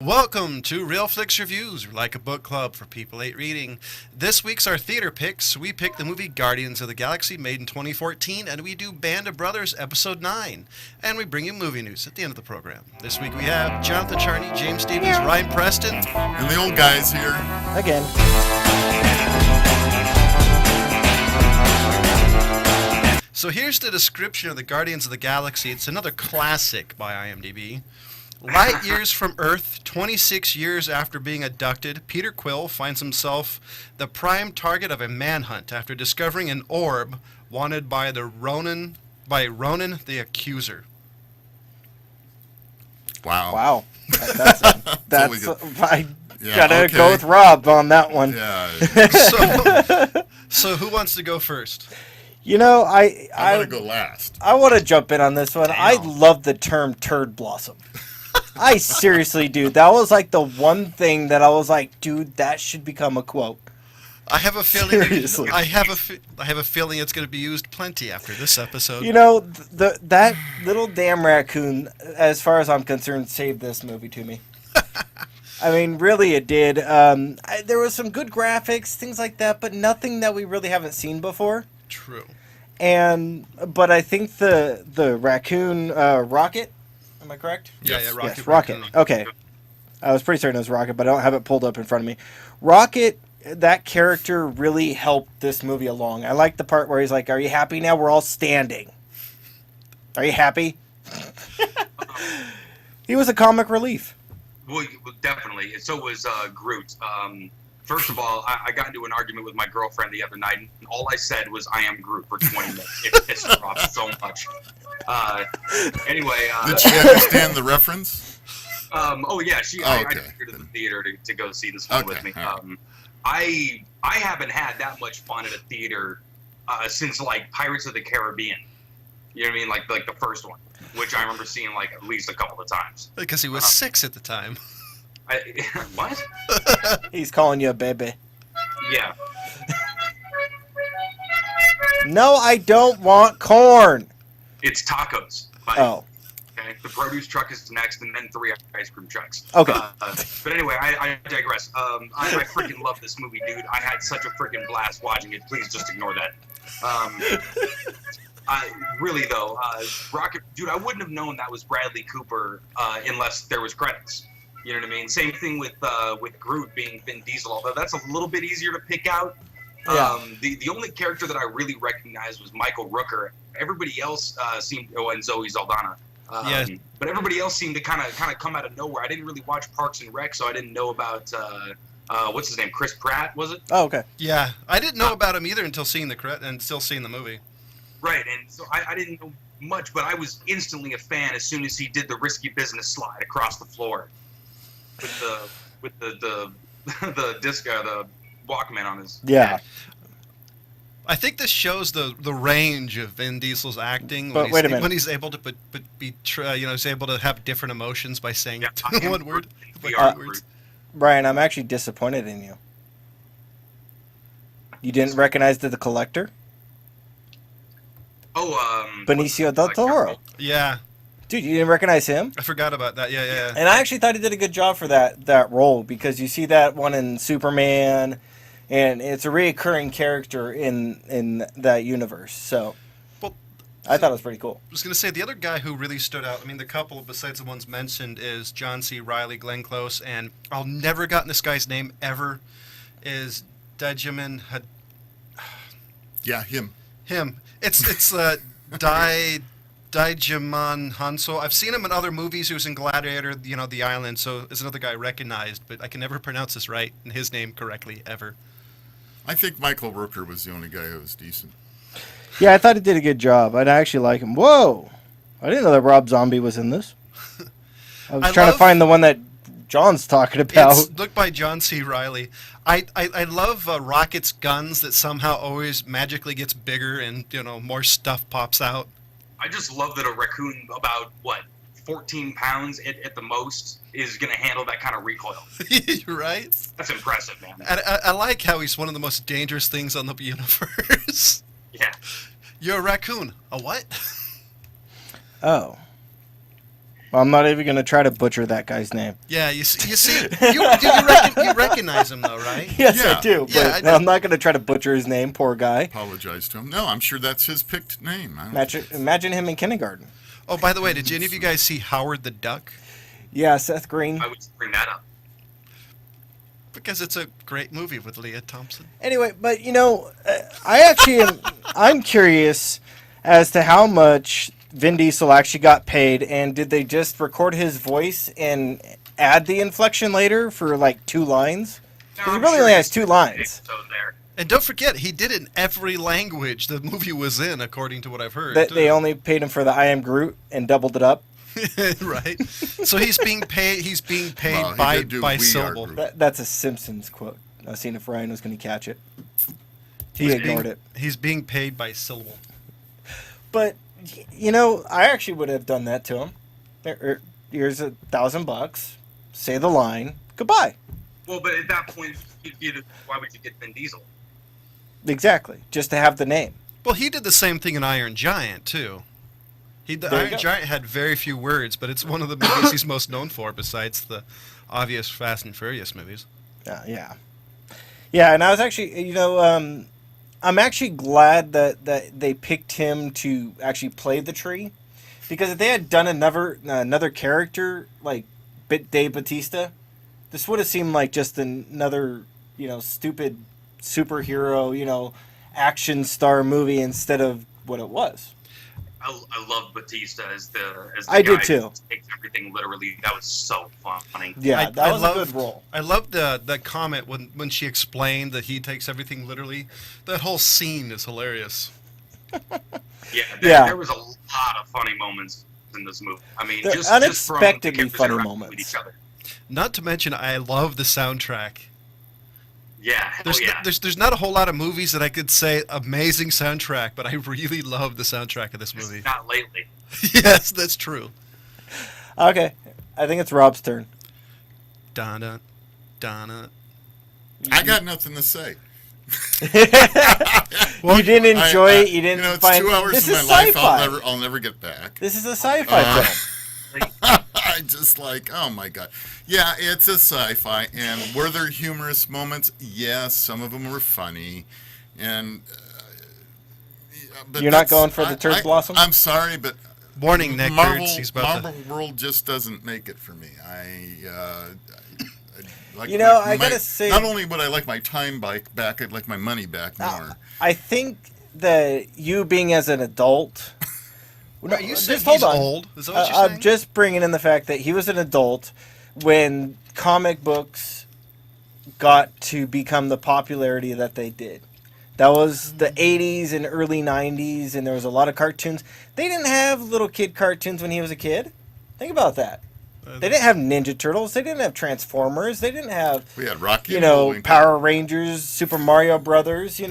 Welcome to Real Flicks Reviews, like a book club for people hate reading. This week's our theater picks. We picked the movie Guardians of the Galaxy, made in 2014, and we do Band of Brothers Episode 9. And we bring you movie news at the end of the program. This week we have Jonathan Charney, James Stevens, Ryan Preston, and the old guys here. Again. So here's the description of the Guardians of the Galaxy. It's another classic by IMDb. Light years from Earth, 26 years after being abducted, Peter Quill finds himself the prime target of a manhunt after discovering an orb wanted by Ronan the Accuser. Wow. That's I gotta okay. go with Rob on that one. Yeah. So who wants to go first? You know, I want to go last. I want to jump in on this one. Damn. I love the term turd blossom. I seriously do. That was like the one thing that I was like, dude, that should become a quote. I have a feeling. Seriously. I have a feeling it's going to be used plenty after this episode. You know, that little damn raccoon, as far as I'm concerned, saved this movie to me. I mean, really, it did. There was some good graphics, things like that, but nothing that we really haven't seen before. True. But I think the raccoon Rocket. Am I correct? Yeah, Rocket. Yes, Rocket. Okay. I was pretty certain it was Rocket, but I don't have it pulled up in front of me. Rocket, that character really helped this movie along. I like the part where he's like, "Are you happy now? We're all standing. Are you happy?" He was a comic relief. Well, definitely. So was Groot. First of all, I got into an argument with my girlfriend the other night, and all I said was, "I am Groot" for 20 minutes. It pissed her off so much. Anyway. Did she understand the reference? Oh, yeah. I took her to the theater to go see this one with me. I haven't had that much fun at a theater since, like, Pirates of the Caribbean. You know what I mean? Like the first one, which I remember seeing, like, at least a couple of times. Because he was 6 at the time. What? He's calling you a baby. Yeah. No, I don't want corn. It's tacos. Buddy. Oh. Okay. The produce truck is next, and then 3 ice cream trucks. Okay. But anyway, I digress. I freaking love this movie, dude. I had such a freaking blast watching it. Please just ignore that. Really though, Rocket, dude, I wouldn't have known that was Bradley Cooper unless there was credits. You know what I mean? Same thing with Groot being Vin Diesel, although that's a little bit easier to pick out. Yeah. The only character that I really recognized was Michael Rooker. Everybody else seemed, and Zoe Saldana. Yeah. But everybody else seemed to kind of come out of nowhere. I didn't really watch Parks and Rec, so I didn't know about what's his name, Chris Pratt, was it? Oh, okay. Yeah, I didn't know about him either until seeing the movie. Right, and so I didn't know much, but I was instantly a fan as soon as he did the risky business slide across the floor with the disc, the Walkman on his Yeah. neck. I think this shows the range of Vin Diesel's acting. But wait a minute. When he's able to he's able to have different emotions by saying one word. VR words. Brian, I'm actually disappointed in you. You didn't recognize the collector? Benicio del Toro. Yeah, Dude, you didn't recognize him? I forgot about that. Yeah. And I actually thought he did a good job for that role, because you see that one in Superman, and it's a reoccurring character in that universe. So Well, I thought it was pretty cool. I was going to say, the other guy who really stood out, I mean, the couple besides the ones mentioned is John C. Reilly, Glenn Close, and I'll never gotten this guy's name ever, is Djimon Yeah, him. Him. It's Djimon Hounsou. I've seen him in other movies. He was in Gladiator, The Island, so it's another guy I recognized, but I can never pronounce this right and his name correctly ever. I think Michael Rooker was the only guy who was decent. Yeah, I thought he did a good job. I actually like him. Whoa! I didn't know that Rob Zombie was in this. I was trying to find the one that John's talking about. It's looked by John C. Reilly. I love Rocket's guns that somehow always magically gets bigger and, more stuff pops out. I just love that a raccoon about, 14 pounds at the most is going to handle that kind of recoil. Right? That's impressive, man. And I like how he's one of the most dangerous things on the universe. Yeah. You're a raccoon. A what? Oh. Well, I'm not even going to try to butcher that guy's name. Yeah, you see, you recognize him though, right? Yes, Yeah. I do. Yeah, But I'm not going to try to butcher his name, poor guy. Apologize to him. No, I'm sure that's his picked name. Imagine him in kindergarten. Oh, by the way, did any of you guys see Howard the Duck? Yeah, Seth Green. I would bring that up. Because it's a great movie with Leah Thompson. Anyway, but I'm curious as to how much Vin Diesel actually got paid, and did they just record his voice and add the inflection later for like 2 lines? Because he really only has 2 lines. So there. And don't forget, he did it in every language the movie was in, according to what I've heard. That they only paid him for the I am Groot and doubled it up. Right. So he's being paid. He's being paid Well, he did do by We Are syllable. Groot. That's a Simpsons quote. I was seeing if Ryan was going to catch it. He ignored it. He's being paid by syllable. But I actually would have done that to him. Here's $1,000. Say the line. Goodbye. Well, but at that point, why would you get Vin Diesel? Exactly. Just to have the name. Well, he did the same thing in Iron Giant too. The There you Iron go. Giant had very few words, but it's one of the movies he's most known for, besides the obvious Fast and Furious movies. Yeah. Yeah, and I was actually, I'm actually glad that they picked him to actually play the tree, because if they had done another character like Dave Bautista, this would have seemed like just another stupid superhero action star movie instead of what it was. I love Batista as the I guy did too. who takes everything literally. That was so funny. Yeah, that was a good role. I loved that comment when she explained that he takes everything literally. That whole scene is hilarious. Yeah, there was a lot of funny moments in this movie. I mean, They're just unexpectedly from funny interacting moments. with each other. Not to mention, I love the soundtrack. Yeah, hell yeah. There's not a whole lot of movies that I could say amazing soundtrack, but I really love the soundtrack of this movie. Not lately. Yes, that's true. Okay, I think it's Rob's turn. Donna, Donna. I got nothing to say. You didn't enjoy it. You didn't it's find 2 hours this of is my life sci-fi. I'll never get back. This is a sci-fi film. I just oh my god. Yeah, it's a sci-fi, and were there humorous moments? Yes, some of them were funny, and but You're not going for the turd blossom? I'm sorry, but Warning, Nick. Marvel, He's about Marvel World just doesn't make it for me. I like I gotta say, not only would I like my time back, I'd like my money back more. I think that you being as an adult. Are you saying just hold he's on. old? Is that what you're I'm saying? just bringing in the fact that he was an adult when comic books got to become the popularity that they did. That was the 80s and early 90s, and there was a lot of cartoons. They didn't have little kid cartoons when he was a kid. Think about that. They didn't have Ninja Turtles. They didn't have Transformers. They didn't have, We had Rocky and Bullwinkle. Power Rangers, Super Mario Brothers, They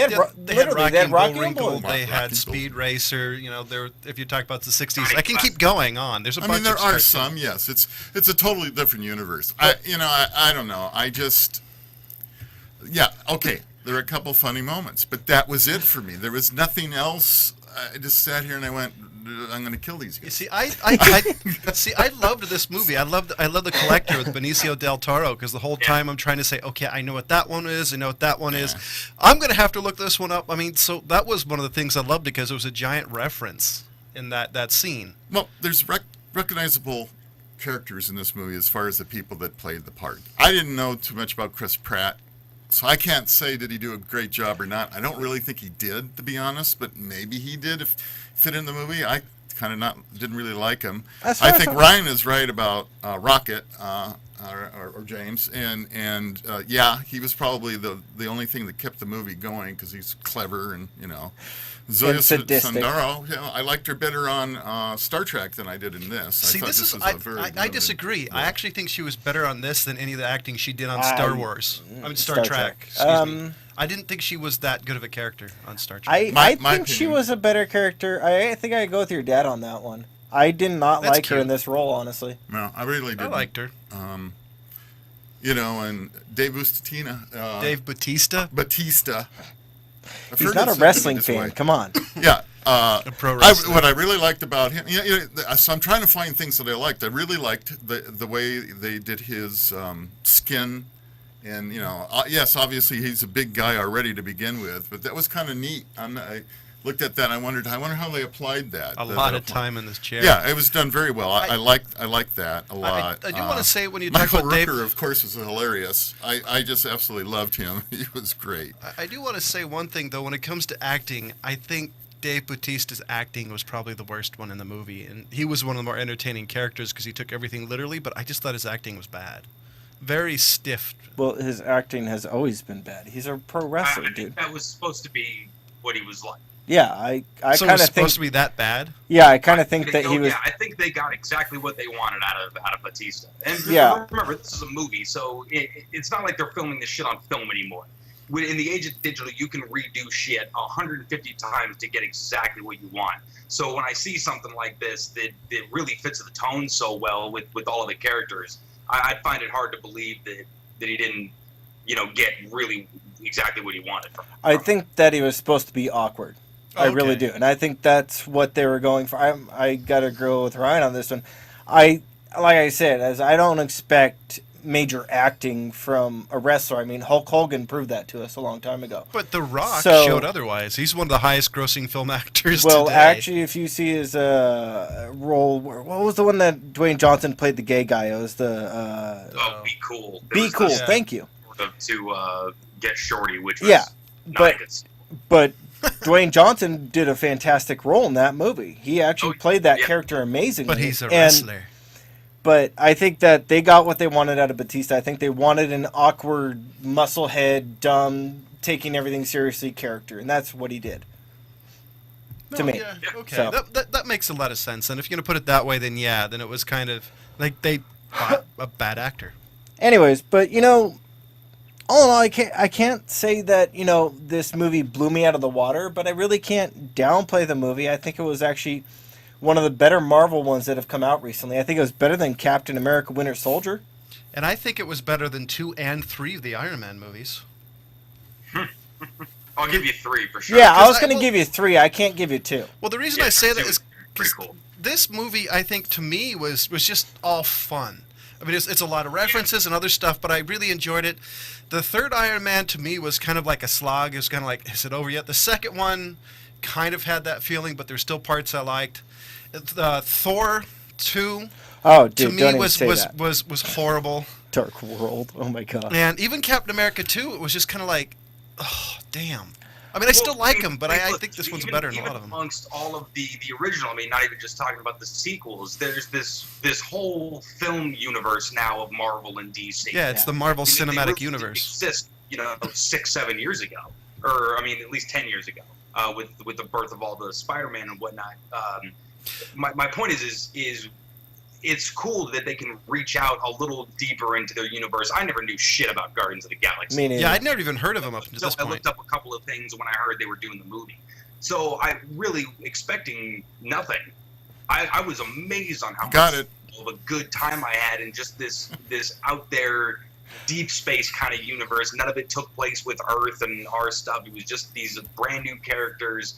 had, They had Rocky and Rocky Bullwinkle. and They Rocky had and Speed Racer. If you talk about the 60s, Right. I can keep going on. There's a I bunch mean, there of are cartoons. some. Yes, it's a totally different universe. I don't know. Okay. There were a couple funny moments, but that was it for me. There was nothing else. I just sat here and I went, I'm going to kill these You guys. see, I loved this movie. I love The Collector with Benicio del Toro, because the whole time I'm trying to say, okay, I know what that one is. I know what that one is. I'm going to have to look this one up. I mean, so that was one of the things I loved, because it was a giant reference in that scene. Well, there's recognizable characters in this movie as far as the people that played the part. I didn't know too much about Chris Pratt, so I can't say did he do a great job or not. I don't really think he did, to be honest, but maybe he did if fit in the movie. I kind of didn't really like him. I think Ryan is right about Rocket or James, and he was probably the only thing that kept the movie going because he's clever and Zoya sadistic. Sundaro. I liked her better on Star Trek than I did in this. See, I thought this this is was a very I limited disagree. role. I actually think she was better on this than any of the acting she did on Star Wars. I mean, Star Trek. Excuse me. I didn't think she was that good of a character on Star Trek. I My think she opinion. was a better character. I think I go with your dad on that one. I did not That's like her cute. in this role, honestly. No, I really I didn't. liked her. And Dave Bautista. Dave Bautista. Batista. I've He's heard not a it's wrestling this fan. way. Come on. Yeah, A pro wrestler. What I really liked about him, so I'm trying to find things that I liked. I really liked the way they did his skin, and yes, obviously he's a big guy already to begin with, but that was kind of neat. I looked at that and I wonder how they applied that. A lot of time in this chair. Yeah, it was done very well. I liked that a lot. I do want to say when you talk Michael about Dave, Rooker, of course, is hilarious. I just absolutely loved him. He was great. I do want to say one thing though. When it comes to acting, I think Dave Bautista's acting was probably the worst one in the movie, and he was one of the more entertaining characters because he took everything literally. But I just thought his acting was bad, very stiff. Well, his acting has always been bad. He's a pro wrestler, I think dude. that was supposed to be what he was like. Yeah, I So it kind was of supposed think. to be that bad. Yeah, I kind of think that he was. Yeah, I think they got exactly what they wanted out of Batista. And Yeah. remember, this is a movie, so it's not like they're filming this shit on film anymore. In the age of digital, you can redo shit 150 times to get exactly what you want. So when I see something like this that really fits the tone so well with all of the characters, I find it hard to believe that he didn't, get really exactly what he wanted from I think that he was supposed to be awkward. I really Okay. do, and I think that's what they were going for. I got to go with Ryan on this one. Like I said, as I don't expect major acting from a wrestler. I mean, Hulk Hogan proved that to us a long time ago. But The Rock So- showed otherwise. He's one of the highest-grossing film actors Well, today. actually, if you see his role, what was the one that Dwayne Johnson played the gay guy? It was the Be Cool. It Be was Cool. the Yeah. Thank you. to get Shorty, which was Yeah, not but- a good sequel. But Dwayne Johnson did a fantastic role in that movie. He actually Oh, played that yeah. character amazingly. but he's a And- wrestler. But I think that they got what they wanted out of Batista. I think they wanted an awkward, musclehead, dumb, taking everything seriously character, and that's what he did. To me. Yeah, okay. So- That makes a lot of sense. And if you're going to put it that way, then yeah, then it was kind of like they bought a bad actor. Anyways, but all in all, I can't say that this movie blew me out of the water, but I really can't downplay the movie. I think it was actually one of the better Marvel ones that have come out recently. I think it was better than Captain America: Winter Soldier. And I think it was better than 2 and 3 of the Iron Man movies. I'll give you 3 for sure. Yeah, I was I- going to well- give you 3. I can't give you 2. Well, the reason Yeah, I say that it is was pretty 'cause cool. this movie, I think, to me, was just all fun. I mean, it's a lot of references and other stuff, but I really enjoyed it. The third Iron Man, to me, was kind of like a slog. It was kind of like, is it over yet? The second one kind of had that feeling, but there's still parts I liked. Thor 2, Oh, to dude, me, don't even was say was, that. was horrible. Dark World. Oh my god. And even Captain America 2, it was just kind of like, oh, damn. I mean, I still like him, but I look, think this one's even- better than a even lot of them. Amongst all of the original, I mean, not even just talking about the sequels, there's this whole film universe now of Marvel and DC. Yeah, it's Yeah. the Marvel I mean, they Cinematic really didn't Universe. exist, 6-7 years ago, or I mean, at least 10 years ago, with the birth of all the Spider-Man and whatnot. My point is it's cool that they can reach out a little deeper into their universe. I never knew shit about Guardians of the Galaxy. I mean, Yeah, I'd never even heard of him up to So this I point. looked up a couple of things when I heard they were doing the movie. So I really expecting nothing. I was amazed on how Got much it. of a good time I had in just this out there deep space kind of universe. None of it took place with Earth and our stuff. It was just these brand new characters,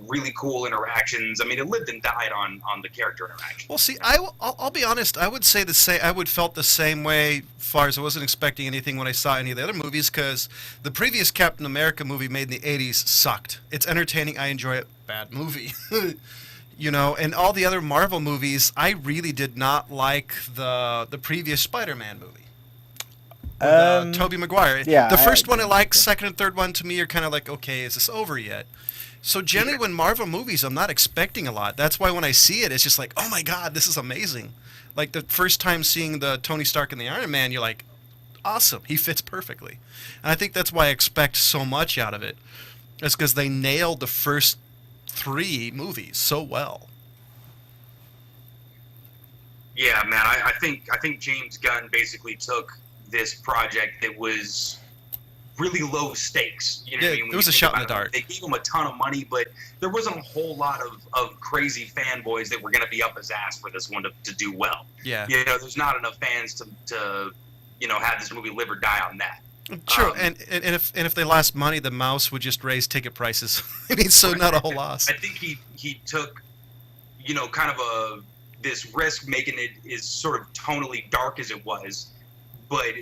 really cool interactions. I mean, it lived and died on the character interaction. Well, see, I'll be honest. I would say the same. I would felt the same way. Far as I wasn't expecting anything when I saw any of the other movies, because the previous Captain America movie made in the '80s sucked. It's entertaining. I enjoy it. Bad movie. And all the other Marvel movies, I really did not like the previous Spider-Man movie. With, Tobey Maguire. yeah, The first I- one I like. Second and third one to me are kind of like, okay, is this over yet? So generally, when Marvel movies, I'm not expecting a lot. That's why when I see it, it's just like, oh my god, this is amazing. Like the first time seeing the Tony Stark and the Iron Man, you're like, awesome, he fits perfectly. And I think that's why I expect so much out of it. It's because they nailed the first 3 movies so well. Yeah, man. I think James Gunn basically took this project that was really low stakes. You know what I Yeah, mean? it was you a think shot in about the it, dark. They gave him a ton of money, but there wasn't a whole lot of crazy fanboys that were going to be up his ass for this one to do well. Yeah. There's not enough fans to have this movie live or die on that. True, and if they lost money, the mouse would just raise ticket prices. I mean, so not a whole loss. I think he took, kind of this risk making it as sort of tonally dark as it was, but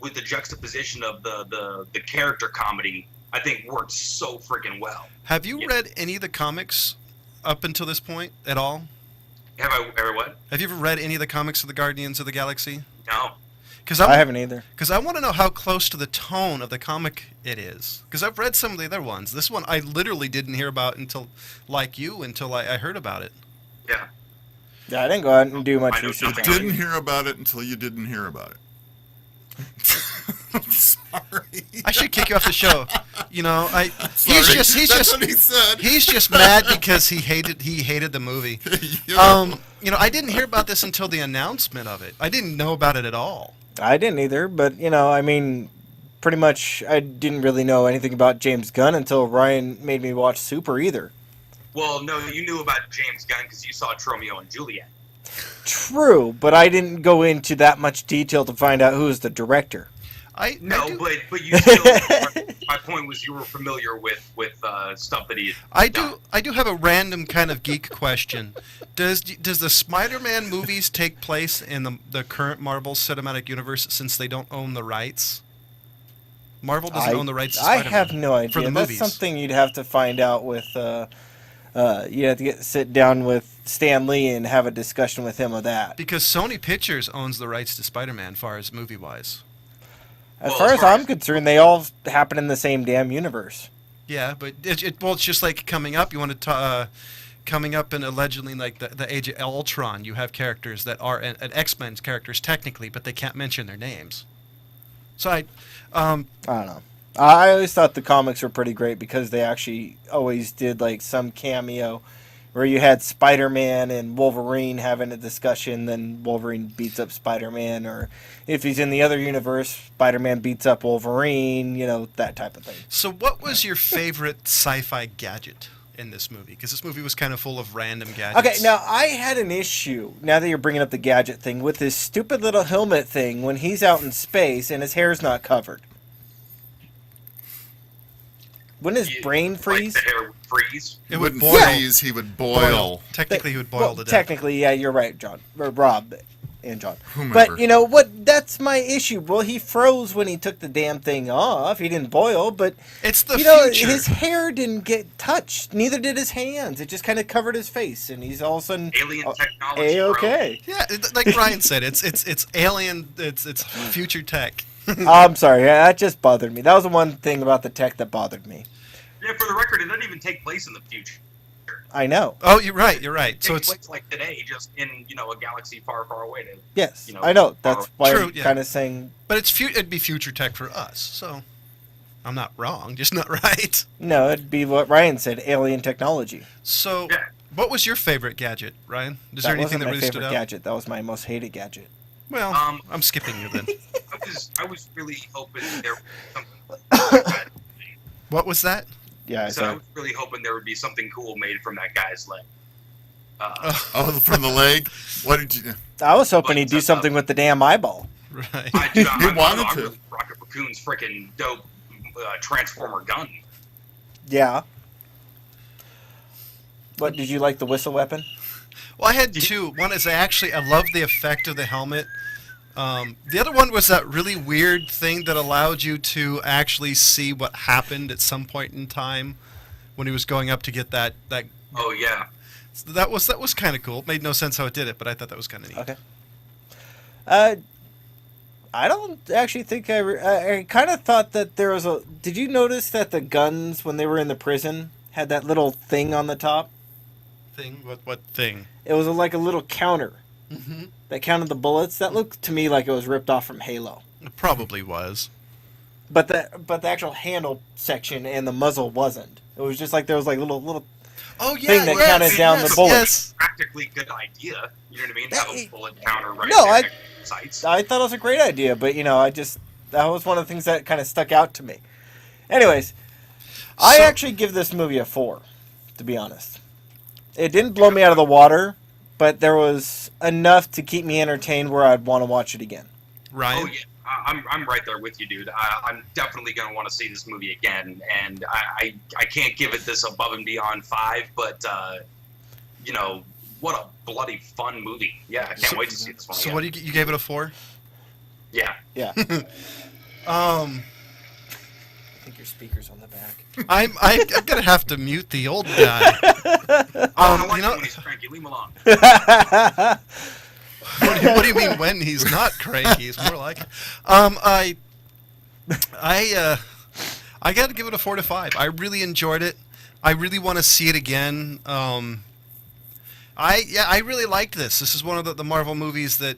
with the juxtaposition of the character comedy, I think worked so freaking well. Have you read any of the comics up until this point at all? Have I ever what? Have you ever read any of the comics of the Guardians of the Galaxy? No. I haven't either. Because I want to know how close to the tone of the comic it is. Because I've read some of the other ones. This one I literally didn't hear about until I heard about it. Yeah. Yeah, I didn't go out and do much I know research. nothing. You didn't hear about it until you didn't hear about it. I'm sorry. I should kick you off the show. Sorry. That's what he said. He's just mad because he hated the movie. Yeah. I didn't hear about this until the announcement of it. I didn't know about it at all. I didn't either, but pretty much I didn't really know anything about James Gunn until Ryan made me watch Super either. Well, no, you knew about James Gunn because you saw Romeo and Juliet. True, but I didn't go into that much detail to find out who was the director. But you still. My point was you were familiar with stuff that he had done. I do have a random kind of geek question. Does the Spider-Man movies take place in the current Marvel Cinematic Universe since they don't own the rights? Marvel doesn't own the rights to Spider-Man. I have no idea. For the That's movies. something you'd have to find out with. You have to sit down with Stan Lee and have a discussion with him of that. Because Sony Pictures owns the rights to Spider-Man, far as movie-wise. As far as I'm concerned, they all happen in the same damn universe. Yeah, but it's just like coming up. You want to coming up and allegedly like the Age of Ultron. You have characters that are an X-Men characters technically, but they can't mention their names. So I don't know. I always thought the comics were pretty great because they actually always did like some cameo where you had Spider-Man and Wolverine having a discussion, then Wolverine beats up Spider-Man, or if he's in the other universe, Spider-Man beats up Wolverine, that type of thing. So what was your favorite sci-fi gadget in this movie? Because this movie was kind of full of random gadgets. Okay, now I had an issue, now that you're bringing up the gadget thing, with this stupid little helmet thing when he's out in space and his hair's not covered. Wouldn't his brain freeze? Like the hair would freeze? It would boil. Freeze, he would boil. Technically, he would boil to death. Technically, yeah, you're right, John. Or Rob and John. Whomever. But you know what? That's my issue. Well, he froze when he took the damn thing off. He didn't boil, but it's the future. His hair didn't get touched. Neither did his hands. It just kind of covered his face, and he's all of a sudden alien technology. Okay. Yeah, like Ryan said, it's alien. It's future tech. I'm sorry. That just bothered me. That was the one thing about the tech that bothered me. Yeah, for the record, it doesn't even take place in the future. I know. Oh, you're right. So it takes place like today, just in a galaxy far, far away. Yes, I know. That's why True, I'm kind of saying. But it'd be future tech for us. So I'm not wrong, just not right. No, it'd be what Ryan said: alien technology. So, what was your favorite gadget, Ryan? Is there anything that really stood out? Gadget. That was my most hated gadget. Well, I'm skipping you then. I was really hoping there was something like that. What was that? Yeah, I was really hoping there would be something cool made from that guy's leg. From the leg? What did you? I was hoping he'd do something with the damn eyeball. Right. He wanted to. Really Rocket Raccoon's freaking dope Transformer gun. Yeah. What, did you like the whistle weapon? Well, I had two. One is I love the effect of the helmet. The other one was that really weird thing that allowed you to actually see what happened at some point in time when he was going up to get that. Oh yeah. So that was kind of cool. It made no sense how it did it, but I thought that was kind of neat. Okay. I don't actually think I kind of thought that there was a. Did you notice that the guns when they were in the prison had that little thing on the top? Thing? What thing? It was like a little counter. Mm-hmm. That counted the bullets. That looked to me like it was ripped off from Halo. It probably was. But the actual handle section and the muzzle wasn't. It was just like there was like little thing that counted down the bullets. Yes. Practically good idea. You know what I mean? Have a bullet counter right there. Sights. I thought it was a great idea, but that was one of the things that kind of stuck out to me. Anyways, I actually give this movie a 4, to be honest. It didn't blow me out of the water, but there was enough to keep me entertained where I'd want to watch it again. Ryan? Oh yeah, I'm right there with you, dude. I'm definitely gonna want to see this movie again, and I can't give it this above and beyond 5, but you know, what a bloody fun movie. Yeah, I can't wait to see this one. So again. what do you gave it a 4? Yeah. Yeah. Um, I think your speaker's on the back. I'm gonna have to mute the old guy. I like you know, him when he's cranky. Leave him alone. what do you mean when he's not cranky? It's more like it. I got to give it a 4 to 5. I really enjoyed it. I really want to see it again. I really liked this. This is one of the Marvel movies that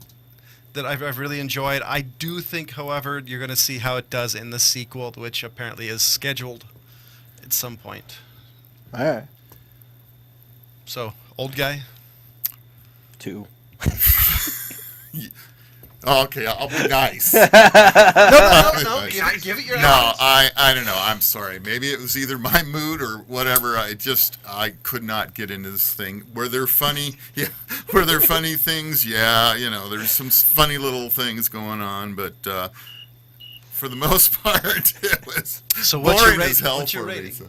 I've really enjoyed. I do think, however, you're going to see how it does in the sequel, which apparently is scheduled at some point. All right. So, old guy. 2. Oh, okay, I'll be nice. No. Give it your No, honest. I don't know. I'm sorry. Maybe it was either my mood or whatever. I could not get into this thing. Were there funny? Yeah. Were there funny things? Yeah. You know, there's some funny little things going on, but for the most part, it was So what's your boring rate- as hell what's your for me. rating? So,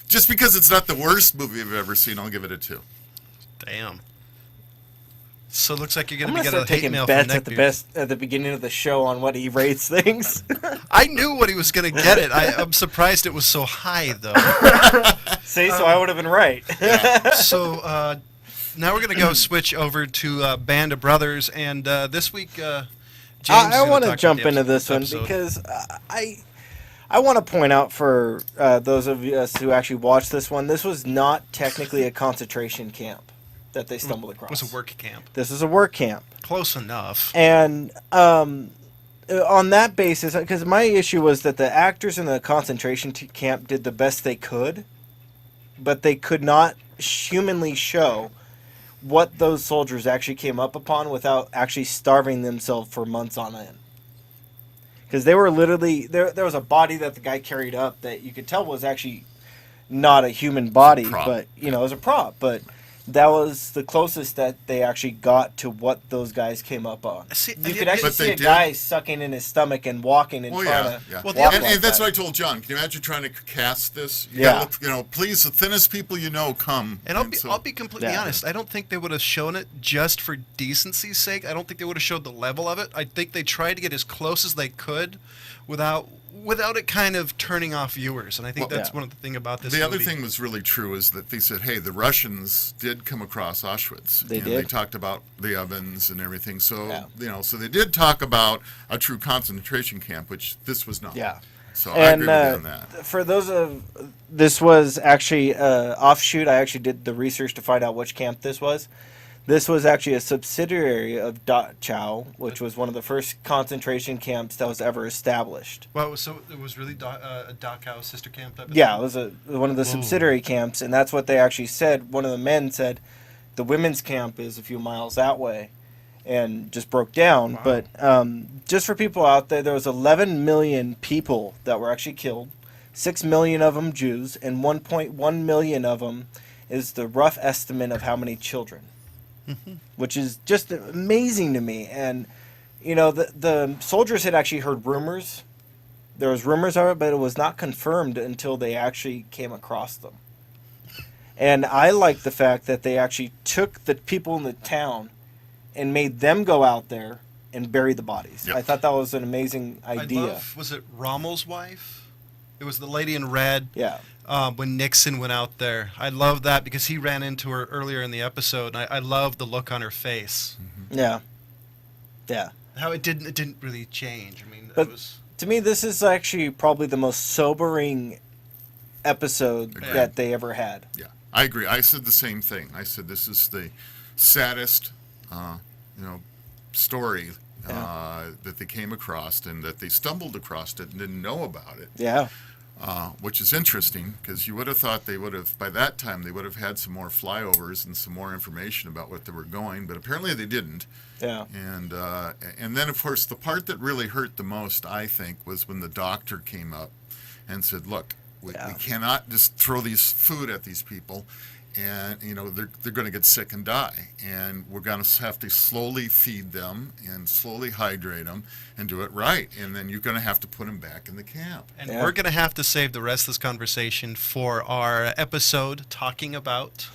just because it's not the worst movie I've ever seen, I'll give it a 2. Damn. So it looks like you're going I'm to gonna be getting start a hate taking mail bets from at the Neckbeard. best at the beginning of the show on what he rates things. I knew what he was going to get it. I'm surprised it was so high, though. See, so I would have been right. So now we're going to go switch over to Band of Brothers, and this week, James I want to to jump into this one because I want to point out for those of us who actually watched this one, this was not technically a concentration camp that they stumbled across. It was a work camp. This is a work camp. Close enough. And on that basis, because my issue was that the actors in the concentration camp did the best they could, but they could not humanly show what those soldiers actually came up upon without actually starving themselves for months on end. Because they were literally, there was a body that the guy carried up that you could tell was actually not a human body, Prop. but, you know, it was a prop, but that was the closest that they actually got to what those guys came up on. See, You could actually But see they a did. guy sucking in his stomach and walking and Well, trying yeah, to yeah. Well, walk and like that's that. what I told John. Can you imagine trying to cast this? You Yeah. gotta look, you know, please, the thinnest people you know come. And I'll be completely Yeah. honest. I don't think they would have shown it just for decency's sake. I don't think they would have showed the level of it. I think they tried to get as close as they could without it kind of turning off viewers. And I think Well, that's yeah. one of the thing about this The movie. other thing was really true is that they said, hey, the Russians did come across Auschwitz. They and did. They talked about the ovens and everything. So, Yeah. you know, so they did talk about a true concentration camp, which this was not. Yeah. So I agree with you on that. For those of this was actually offshoot. I actually did the research to find out which camp this was. This was actually a subsidiary of Dachau, which was one of the first concentration camps that was ever established. Well, so it was really a Dachau sister camp type of Yeah, thing? it was one of the subsidiary camps, and that's what they actually said. One of the men said, the women's camp is a few miles that way, and just broke down. Wow. But just for people out there, there was 11 million people that were actually killed, 6 million of them Jews, and 1.1 million of them is the rough estimate of how many children, which is just amazing to me. And, you know, the soldiers had actually heard rumors. There was rumors of it, but it was not confirmed until they actually came across them. And I like the fact that they actually took the people in the town and made them go out there and bury the bodies. Yep. I thought that was an amazing idea. Was it Rommel's wife? It was the lady in red. Yeah. When Nixon went out there. I love that because he ran into her earlier in the episode, and I love the look on her face. Yeah. Yeah. How it didn't really change. I mean, But- it was To me, this is actually probably the most sobering episode Agreed. that they ever had. Yeah, I agree. I said the same thing. I said this is the saddest, story that they came across and that they stumbled across it and didn't know about it. Yeah. Which is interesting because you would have thought they would have, by that time, they would have had some more flyovers and some more information about what they were going, but apparently they didn't. Yeah. And then, of course, the part that really hurt the most, I think, was when the doctor came up and said, look, we Yeah. cannot just throw these food at these people. and they're going to get sick and die, and we're going to have to slowly feed them and slowly hydrate them and do it right, and then you're going to have to put them back in the camp. And we're going to have to save the rest of this conversation for our episode talking about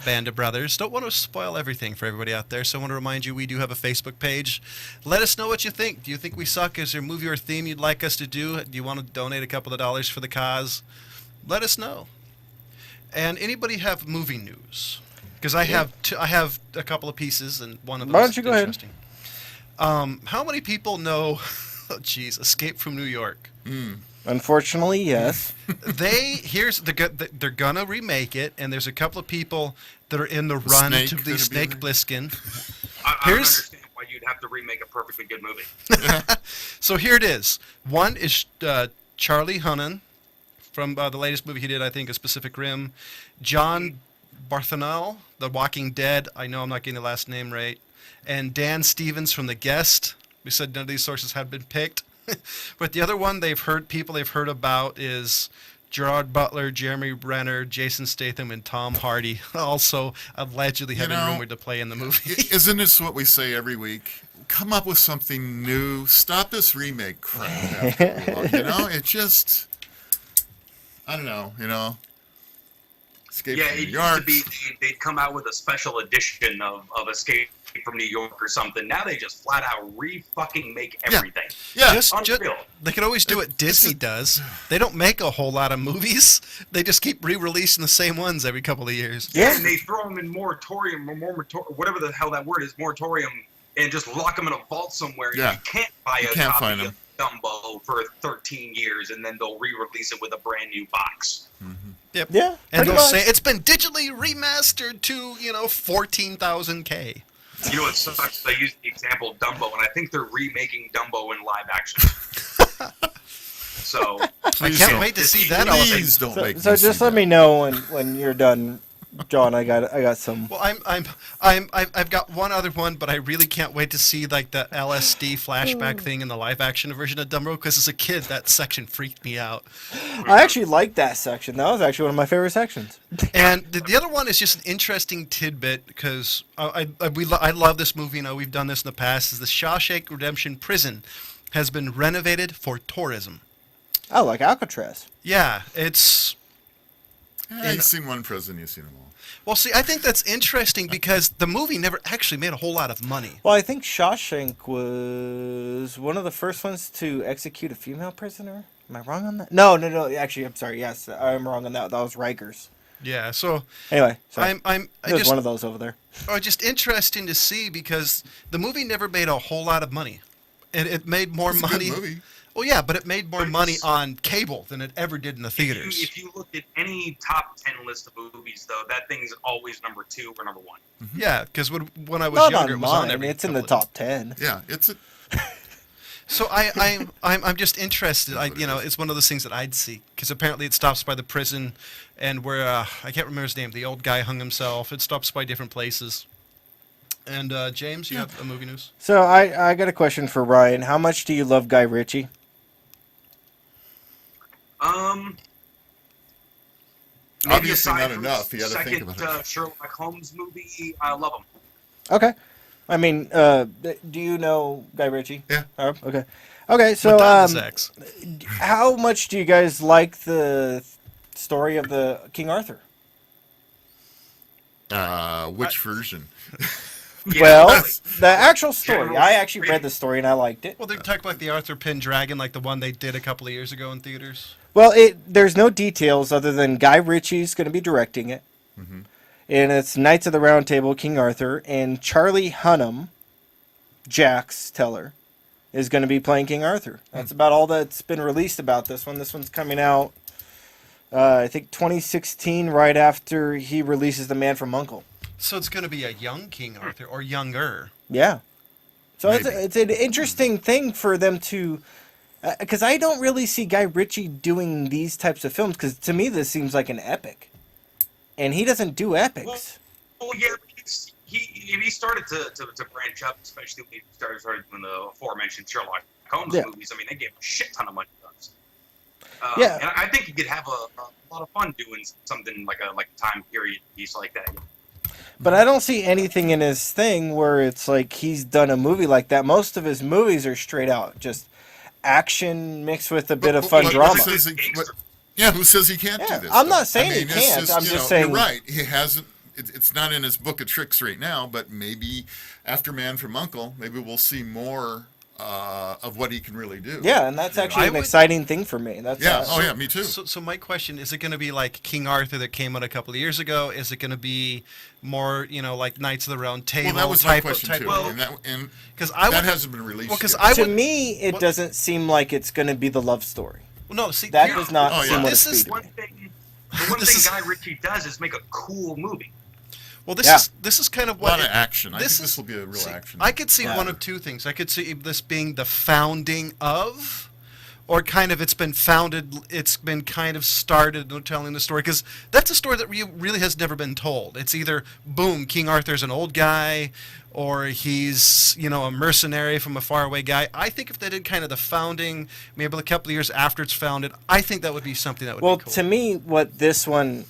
Band of Brothers. Don't want to spoil everything for everybody out there, so I want to remind you we do have a Facebook page. Let us know what you think. Do you think we suck? Is there a movie or theme you'd like us to do? Do you want to donate a couple of dollars for the cause? Let us know. And anybody have movie news? Because I have a couple of pieces, and one of them is interesting. How many people know? Oh, geez, Escape from New York. Unfortunately, yes. They're gonna remake it, and there's a couple of people that are in the run to be Snake Plissken. I don't understand why you'd have to remake a perfectly good movie. So here it is. One is Charlie Hunnam from the latest movie he did, I think, is Pacific Rim. John Bartholomew, The Walking Dead. I know I'm not getting the last name right. And Dan Stevens from The Guest. We said none of these sources had been picked. But the other one they've heard about is Gerard Butler, Jeremy Renner, Jason Statham, and Tom Hardy, also allegedly having rumored to play in the movie. Isn't this what we say every week? Come up with something new. Stop this remake crap. After a while. It just... I don't know, Escape from New York. It used to be they'd come out with a special edition of Escape from New York or something. Now they just flat out re-fucking make everything. Yeah. Just, they can always do what Disney does. They don't make a whole lot of movies. They just keep re-releasing the same ones every couple of years. Yeah, and they throw them in moratorium, whatever the hell that word is, moratorium, and just lock them in a vault somewhere. Yeah. You can't buy a can't copy find them. of Dumbo for 13 years, and then they'll re-release it with a brand new box. Mm-hmm. Yep. Yeah. And they'll say it's been digitally remastered to 14,000K. You know what sucks? They use the example of Dumbo, and I think they're remaking Dumbo in live action. So I can't wait to see that. Please don't make. So just let me know when you're done, John. I got some. Well, I've got one other one, but I really can't wait to see like the LSD flashback thing in the live action version of Dumbo, because as a kid that section freaked me out. I actually liked that section. That was actually one of my favorite sections. And the other one is just an interesting tidbit, because I love this movie. We've done this in the past. Is the Shawshank Redemption prison has been renovated for tourism. Oh, like Alcatraz. Yeah, it's. You've seen one prison, you've seen them all. Well, see, I think that's interesting because the movie never actually made a whole lot of money. Well, I think Shawshank was one of the first ones to execute a female prisoner. Am I wrong on that? No. Actually, I'm sorry. Yes, I'm wrong on that. That was Rikers. Yeah. So anyway, sorry. There's one of those over there. Just interesting to see because the movie never made a whole lot of money. It made more money. It's a good movie. Well, yeah, but it made more money on cable than it ever did in the theaters. If you look at any top 10 list of movies, though, that thing's always number 2 or number 1. Mm-hmm. Yeah, because when I was Not younger, on it was on mine. every. It's in the top 10. Yeah, it's a. So I'm just interested. It's one of those things that I'd see because apparently it stops by the prison, and where I can't remember his name. The old guy hung himself. It stops by different places. And James, you have a movie news. So I got a question for Ryan. How much do you love Guy Ritchie? Maybe Obviously aside not from enough. the You got to think about second it. Sherlock Holmes movie, I love him. Okay. I mean, do you know Guy Ritchie? Yeah. Okay. Okay, so Sex. how much do you guys like the story of the King Arthur? Which version? Yeah, Well, like, the actual story. General I actually read Ritchie. the story and I liked it. Well, they're talking about the Arthur Pendragon, like the one they did a couple of years ago in theaters. Well, there's no details other than Guy Ritchie's going to be directing it. Mm-hmm. And it's Knights of the Round Table, King Arthur, and Charlie Hunnam, Jax Teller, is going to be playing King Arthur. That's about all that's been released about this one. This one's coming out, I think, 2016, right after he releases The Man from U.N.C.L.E. So it's going to be a young King Arthur or younger. Yeah. So Maybe. it's an interesting thing for them to... Because I don't really see Guy Ritchie doing these types of films, because to me this seems like an epic. And he doesn't do epics. Well, yeah, he started to branch up, especially when he started doing the aforementioned Sherlock Holmes movies. I mean, they gave him a shit ton of money for those. Yeah. And I think you could have a lot of fun doing something like a time period piece like that. But I don't see anything in his thing where it's like he's done a movie like that. Most of his movies are straight out just action mixed with a bit of fun What drama. says who says he can't do this? I'm though? not saying he it's can't. I'm you just know, saying- you're right. He hasn't. It's not in his book of tricks right now, but maybe after Man from Uncle, maybe we'll see more of what he can really do. Yeah, and that's actually I an would- exciting thing for me. That's Yeah. Oh yeah. Me too. So my question, is it going to be like King Arthur that came out a couple of years ago? Is it going to be more, like Knights of the Round Table? Well, that was my type question type too, of, and because I that would, hasn't been released. Well, 'cause yet. I to would- me, it what- doesn't seem like it's going to be the love story. well, no, see, That here- does not Oh, yeah. seem what This it's is feeding One me. thing, the one This thing is- Guy Ritchie does is make a cool movie. well, Yeah. this is kind of a what lot of action. I think this this is- will be a real see, action. I could see Yeah. one of two things. I could see this being the founding of, or kind of it's been kind of started telling the story, because that's a story that really has never been told. It's either boom, King Arthur's an old guy, or he's a mercenary from a faraway guy. I think if they did kind of the founding, maybe a couple of years after it's founded, I think that would be something that would Well, be cool. to me, what this one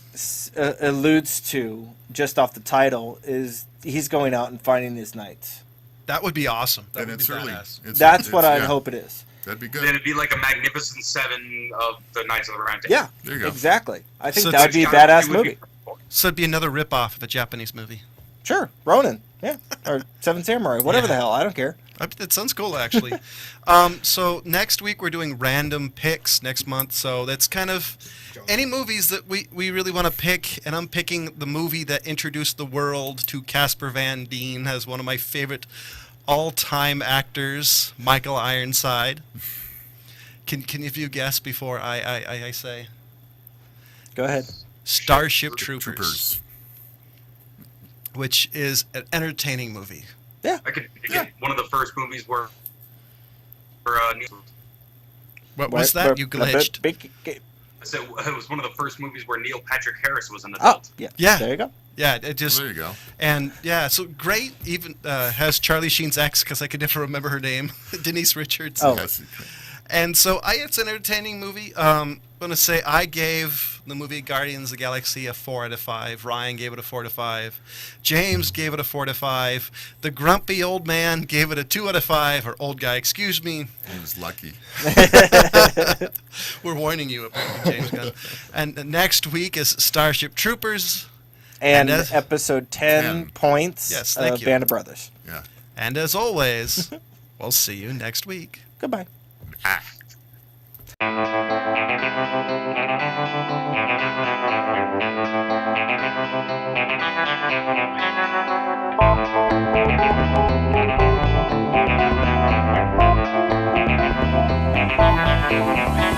alludes to, just off the title, is he's going out and finding his knights. That would be awesome. That and would it's be early. badass. That's what I'd yeah, hope it is. That'd be Then good. it'd be like a Magnificent Seven of the Knights of the Round Table. Yeah, There you go. exactly. I think So that would be a Guy badass Ritchie would be movie. perfect. So it'd be another rip-off of a Japanese movie. Sure, Ronin, yeah, or Seven Samurai, whatever Yeah. the hell. I don't care. That sounds cool, actually. So next week we're doing random picks next month. So that's kind of any movies that we really want to pick. And I'm picking the movie that introduced the world to Casper Van Dien as one of my favorite all-time actors, Michael Ironside. Can any of you guess before I say? Go ahead. Starship Troopers, Troopers. which is an entertaining movie. Yeah, I could get one of the first movies where What was that? You glitched. so it was one of the first movies where Neil Patrick Harris was an Oh, adult. yeah. Yeah. There you go. Yeah, it just There you go. and yeah, so great. Even has Charlie Sheen's ex, because I could never remember her name, Denise Richards. Oh. Yes. And so it's an entertaining movie. I'm gonna say I gave the movie Guardians of the Galaxy a 4 out of 5. Ryan gave it a 4 out of 5. James gave it a 4 out of 5. The grumpy old man gave it a 2 out of 5. Or old guy, excuse me. He was lucky. We're warning you, apparently, James Gunn. And next week is Starship Troopers. And And as- episode 10 10. points Yes, thank of you. Band of Brothers. Yeah. And as always, we'll see you next week. Goodbye. Ah. Thank you.